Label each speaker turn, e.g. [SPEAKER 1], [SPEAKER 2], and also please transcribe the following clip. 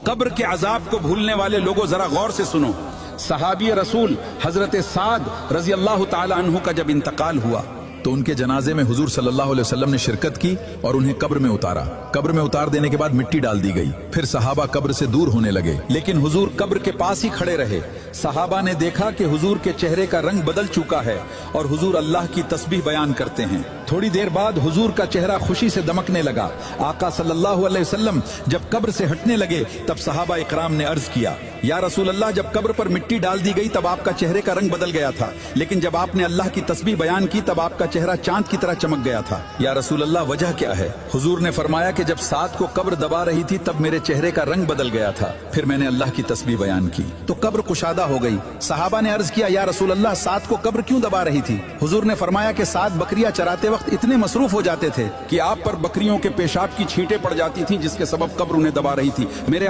[SPEAKER 1] قبر کے عذاب کو بھولنے والے لوگوں ذرا غور سے سنو. صحابی رسول حضرت سعد رضی اللہ تعالی عنہ کا جب انتقال ہوا
[SPEAKER 2] تو ان کے جنازے میں حضور صلی اللہ علیہ وسلم نے شرکت کی اور انہیں قبر میں اتارا. قبر میں اتار دینے کے بعد مٹی ڈال دی گئی. پھر صحابہ قبر سے دور ہونے لگے
[SPEAKER 1] لیکن حضور قبر کے پاس ہی کھڑے رہے. صحابہ نے دیکھا کہ حضور کے چہرے کا رنگ بدل چکا ہے اور حضور اللہ کی تسبیح بیان کرتے ہیں. تھوڑی دیر بعد حضور کا چہرہ خوشی سے دمکنے لگا. آقا صلی اللہ علیہ وسلم جب قبر سے ہٹنے لگے تب صحابہ اکرام نے عرض کیا یا رسول اللہ جب قبر پر مٹی ڈال دی گئی تب آپ کا چہرے کا رنگ بدل گیا تھا، لیکن جب آپ نے اللہ کی تسبیح بیان کی تب آپ کا چہرہ چاند کی طرح چمک گیا تھا. یا رسول اللہ وجہ کیا ہے؟ حضور نے فرمایا کہ جب سعد کو قبر دبا رہی تھی تب میرے چہرے کا رنگ بدل گیا تھا، پھر میں نے اللہ کی تسبیح بیان کی تو قبر کشادہ ہو گئی. صحابہ نے عرض کیا یا رسول اللہ سعد کو قبر کیوں دبا رہی تھی؟ حضور نے فرمایا کہ سعد بکریاں چراتے وقت اتنے مصروف ہو جاتے تھے کہ آپ پر بکریوں کے پیشاب کی چھینٹیں پڑ جاتی تھیں جس کے سبب قبر انہیں دبا رہی تھی. میرے